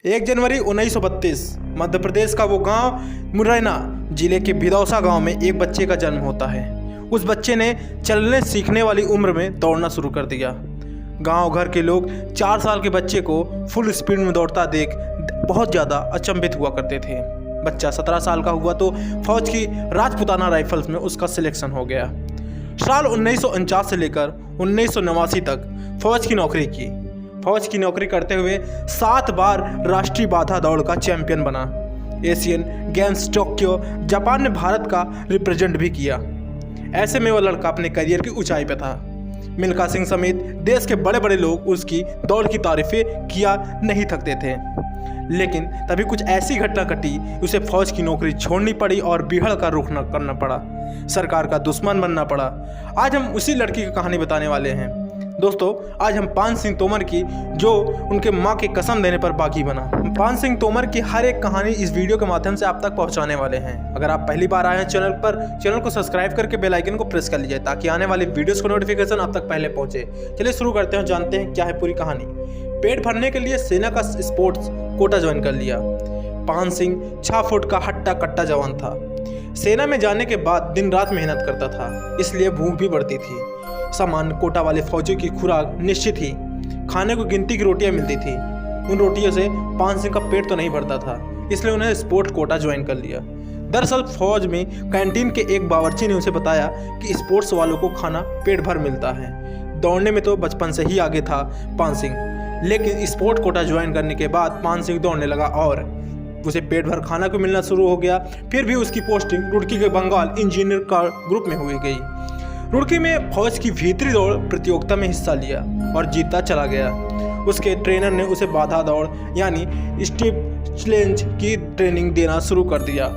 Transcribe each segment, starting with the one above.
1 जनवरी 1932 मध्य प्रदेश का वो गांव मुरैना जिले के भिदौसा गांव में एक बच्चे का जन्म होता है। उस बच्चे ने चलने सीखने वाली उम्र में दौड़ना शुरू कर दिया। गांव घर के लोग 4 साल के बच्चे को फुल स्पीड में दौड़ता देख बहुत ज़्यादा अचंभित हुआ करते थे। बच्चा 17 साल का हुआ तो फौज की राजपुताना राइफल्स में उसका सिलेक्शन हो गया। साल 1949 से लेकर 1989 तक फौज की नौकरी की। फौज की नौकरी करते हुए 7 बार राष्ट्रीय बाधा दौड़ का चैंपियन बना। एशियन गेम्स टोक्यो जापान ने भारत का रिप्रेजेंट भी किया। ऐसे में वो लड़का अपने करियर की ऊंचाई पे था। मिल्खा सिंह समेत देश के बड़े बड़े लोग उसकी दौड़ की तारीफें किया नहीं थकते थे। लेकिन तभी कुछ ऐसी घटना घटी, उसे फौज की नौकरी छोड़नी पड़ी और बिहड़ का रुख करना पड़ा। सरकार का दुश्मन बनना पड़ा। आज हम उसी लड़की की कहानी बताने वाले हैं। दोस्तों, आज हम पान सिंह तोमर की, जो उनके मां की कसम देने पर बागी बना। पान सिंह तोमर की हर एक कहानी इस वीडियो के माध्यम से आप तक पहुंचाने वाले हैं। अगर आप पहली बार आए हैं चैनल को सब्सक्राइब करके बेल आइकन को प्रेस कर लीजिए ताकि आने वाली वीडियोस को नोटिफिकेशन आप तक पहले पहुंचे। चलिए शुरू करते हैं, जानते हैं क्या है पूरी कहानी। पेट भरने के लिए सेना का स्पोर्ट्स कोटा ज्वाइन कर लिया। पान सिंह 6 फुट का हट्टा कट्टा जवान था। सेना में जाने के बाद दिन रात मेहनत करता था, इसलिए भूख भी बढ़ती थी। सामान्य कोटा वाले फौजियों की खुराक निश्चित थी। खाने को गिनती की रोटियां मिलती थी। उन रोटियों से पान सिंह का पेट तो नहीं भरता था, इसलिए उन्हें स्पोर्ट्स कोटा ज्वाइन कर लिया। दरअसल फौज में कैंटीन के एक बावर्ची ने उसे बताया कि स्पोर्ट्स वालों को खाना पेट भर मिलता है। दौड़ने में तो बचपन से ही आगे था पान सिंह, लेकिन स्पोर्ट्स कोटा ज्वाइन करने के बाद पान सिंह दौड़ने लगा और उसे पेट भर खाना को मिलना शुरू हो गया। फिर भी उसकी पोस्टिंग रुड़की के बंगाल इंजीनियर का ग्रुप में हुई गई। रुड़की में फौज की भीतरी दौड़ प्रतियोगिता में हिस्सा लिया और जीतता चला गया। उसके ट्रेनर ने उसे बाधा दौड़ यानी स्टीप चैलेंज की ट्रेनिंग देना शुरू कर दिया।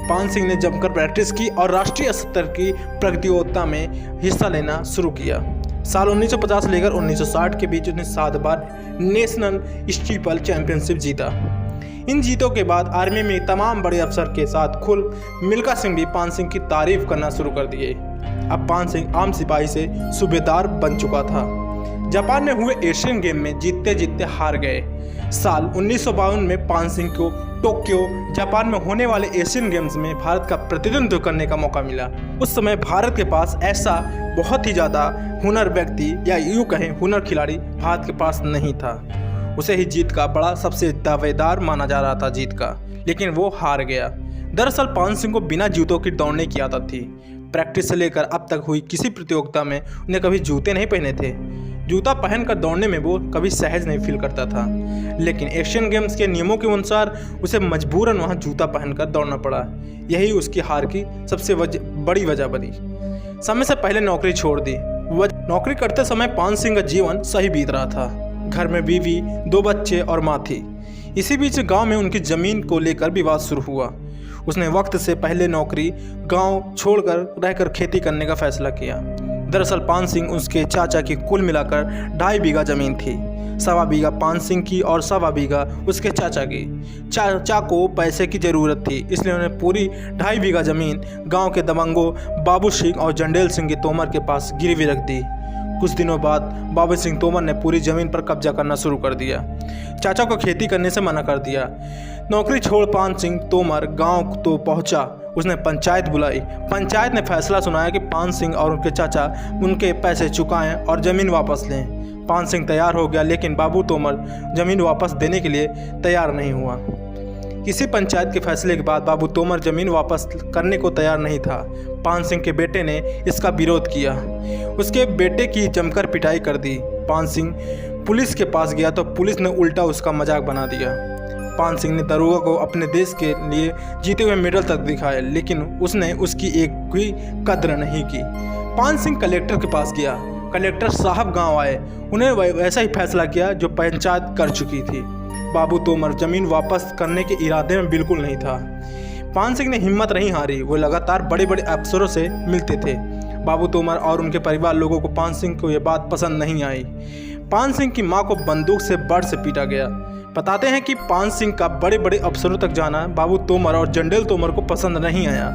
पान सिंह ने जमकर प्रैक्टिस की और राष्ट्रीय स्तर की प्रतियोगिता में हिस्सा लेना शुरू किया। साल 1950 लेकर 1960 के बीच उसने 7 बार नेशनल स्टीपल चैंपियनशिप जीता। इन जीतों के बाद आर्मी में तमाम बड़े अफसर के साथ खुद मिल्खा सिंह भी पान सिंह की तारीफ करना शुरू कर दिए। अब पान सिंह आम सिपाही से सूबेदार बन चुका था। जापान में हुए एशियन गेम में जीतते जीतते हार गए। साल 1952 में पान सिंह को टोक्यो जापान में होने वाले एशियन गेम्स में भारत का प्रतिनिधित्व करने का मौका मिला। उस समय भारत के पास ऐसा बहुत ही ज़्यादा हुनर व्यक्ति या यूँ कहें हुनर खिलाड़ी भारत के पास नहीं था। उसे ही जीत का बड़ा सबसे दावेदार माना जा रहा था जीत का, लेकिन वो हार गया। दरअसल पान सिंह को बिना जूतों की दौड़ने की आदत थी। प्रैक्टिस से लेकर अब तक हुई किसी प्रतियोगिता में उन्हें कभी जूते नहीं पहने थे। जूता पहनकर दौड़ने में वो कभी सहज नहीं फील करता था, लेकिन एशियन गेम्स के नियमों के अनुसार उसे मजबूरन वहां जूता पहनकर दौड़ना पड़ा। यही उसकी हार की सबसे बड़ी वजह बनी। समय से पहले नौकरी छोड़ दी। नौकरी करते समय पान सिंह का जीवन सही बीत रहा था। घर में बीवी, 2 बच्चे और माँ थी। इसी बीच गांव में उनकी जमीन को लेकर विवाद शुरू हुआ। उसने वक्त से पहले नौकरी गांव छोड़कर रहकर खेती करने का फैसला किया। दरअसल पान सिंह उसके चाचा की कुल मिलाकर 2.5 बीघा जमीन थी। 1.25 बीघा पान सिंह की और 1.25 बीघा उसके चाचा की। चाचा को पैसे की ज़रूरत थी, इसलिए उन्हें पूरी 2.5 बीघा जमीन गांव के दबंगों बाबू सिंह और जंडेल सिंह के तोमर के पास गिरवी रख दी। कुछ दिनों बाद बाबू सिंह तोमर ने पूरी जमीन पर कब्जा करना शुरू कर दिया। चाचा को खेती करने से मना कर दिया। नौकरी छोड़ पान सिंह तोमर गांव तो पहुंचा। उसने पंचायत बुलाई। पंचायत ने फैसला सुनाया कि पान सिंह और उनके चाचा उनके पैसे चुकाएं और ज़मीन वापस लें। पान सिंह तैयार हो गया, लेकिन बाबू तोमर ज़मीन वापस देने के लिए तैयार नहीं हुआ। किसी पंचायत के फैसले के बाद बाबू तोमर ज़मीन वापस करने को तैयार नहीं था। पान सिंह के बेटे ने इसका विरोध किया। उसके बेटे की जमकर पिटाई कर दी। पान सिंह पुलिस के पास गया तो पुलिस ने उल्टा उसका मजाक बना दिया। पान सिंह ने दरोगा को अपने देश के लिए जीते हुए मेडल तक दिखाए, लेकिन उसने उसकी एक भी कद्र नहीं की। पान सिंह कलेक्टर के पास गया। कलेक्टर साहब गांव आए। उन्हें वैसा ही फैसला किया जो पंचायत कर चुकी थी। बाबू तोमर जमीन वापस करने के इरादे में बिल्कुल नहीं था। पान सिंह ने हिम्मत नहीं हारी। वो लगातार बड़े बड़े अफसरों से मिलते थे। बाबू तोमर और उनके परिवार लोगों को पान सिंह को यह बात पसंद नहीं आई। पान सिंह की मां को बंदूक से बड़ से पीटा गया। बताते हैं कि पान सिंह का बड़े बड़े अफसरों तक जाना बाबू तोमर और जंडेल तोमर को पसंद नहीं आया।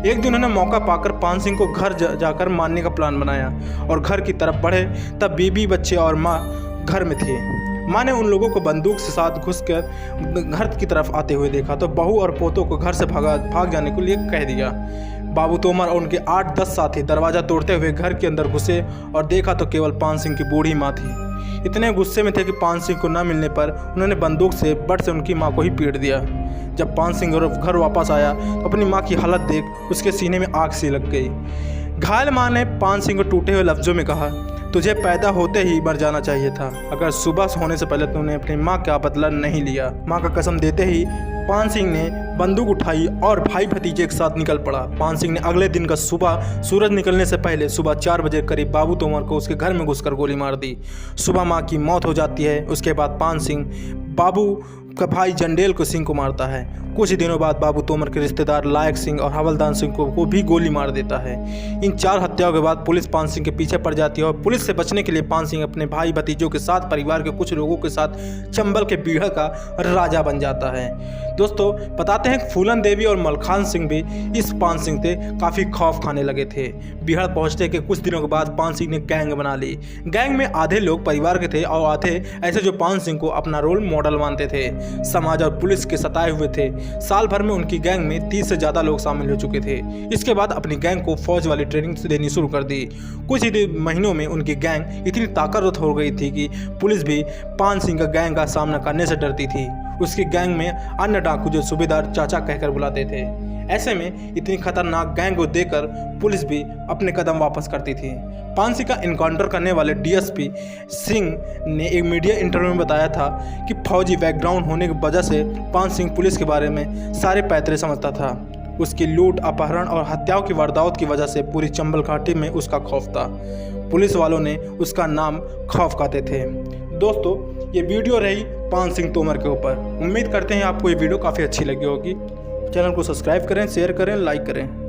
एक दिन उन्होंने मौका पाकर पान सिंह को घर जाकर मारने का प्लान बनाया और घर की तरफ बढ़े तब बीबी, बच्चे और माँ घर में थे। माँ ने उन लोगों को बंदूक से साथ घुसकर घर की तरफ आते हुए देखा तो बहू और पोतों को घर से भाग जाने के लिए कह दिया। बाबू तोमर और उनके 8-10 साथी दरवाज़ा तोड़ते हुए घर के अंदर घुसे और देखा तो केवल पान सिंह की बूढ़ी माँ थी। इतने गुस्से में थे कि पान सिंह को न मिलने पर उन्होंने बंदूक से बट से उनकी माँ को ही पीट दिया। जब पान सिंह घर वापस आया तो अपनी माँ की हालत देख उसके सीने में आग सी लग गई। घायल माँ ने पान सिंह को टूटे हुए लफ्ज़ों में कहा, तुझे पैदा होते ही मर जाना चाहिए था। अगर सुबह होने से पहले तूने अपनी माँ का बदला नहीं लिया। माँ का कसम देते ही पान सिंह ने बंदूक उठाई और भाई भतीजे के साथ निकल पड़ा। पान सिंह ने अगले दिन का सुबह सूरज निकलने से पहले सुबह 4 बजे करीब बाबू तोमर को उसके घर में घुसकर गोली मार दी। सुबह माँ की मौत हो जाती है। उसके बाद पान सिंह बाबू का भाई जंडेल सिंह को मारता है। कुछ दिनों बाद बाबू तोमर के रिश्तेदार लायक सिंह और हवलदार सिंह को भी गोली मार देता है। इन 4 हत्याओं के बाद पुलिस पान सिंह के पीछे पड़ जाती है और पुलिस से बचने के लिए पान सिंह अपने भाई भतीजों के साथ परिवार के कुछ लोगों के साथ चंबल के बीड़ा का राजा बन जाता है। दोस्तों बताते हैं कि फूलन देवी और मलखान सिंह भी इस पान सिंह से काफ़ी खौफ खाने लगे थे। बिहार पहुंचने के कुछ दिनों के बाद पान सिंह ने गैंग बना ली। गैंग में आधे लोग परिवार के थे और आधे ऐसे जो पान सिंह को अपना रोल मॉडल मानते थे। समाज और पुलिस के सताए हुए थे। साल भर में उनकी गैंग में 30 से ज़्यादा लोग शामिल हो चुके थे। इसके बाद अपनी गैंग को फौज वाली ट्रेनिंग देनी शुरू कर दी। कुछ ही महीनों में उनकी गैंग इतनी ताकतवर हो गई थी कि पुलिस भी पान सिंह का गैंग का सामना करने से डरती थी। उसकी गैंग में अन्य डाकू जो सूबेदार चाचा कहकर बुलाते थे। ऐसे में इतनी खतरनाक गैंग को देखकर पुलिस भी अपने कदम वापस करती थी। पान सिंह का इनकाउंटर करने वाले डीएसपी सिंह ने एक मीडिया इंटरव्यू में बताया था कि फौजी बैकग्राउंड होने की वजह से पान सिंह पुलिस के बारे में सारे पैतरे समझता था। उसकी लूट, अपहरण और हत्याओं की वारदात की वजह से पूरी चंबल घाटी में उसका खौफ था। पुलिस वालों ने उसका नाम खौफ कहते थे। दोस्तों ये वीडियो रही पान सिंह तोमर के ऊपर। उम्मीद करते हैं आपको ये वीडियो काफ़ी अच्छी लगी होगी। चैनल को सब्सक्राइब करें, शेयर करें, लाइक करें।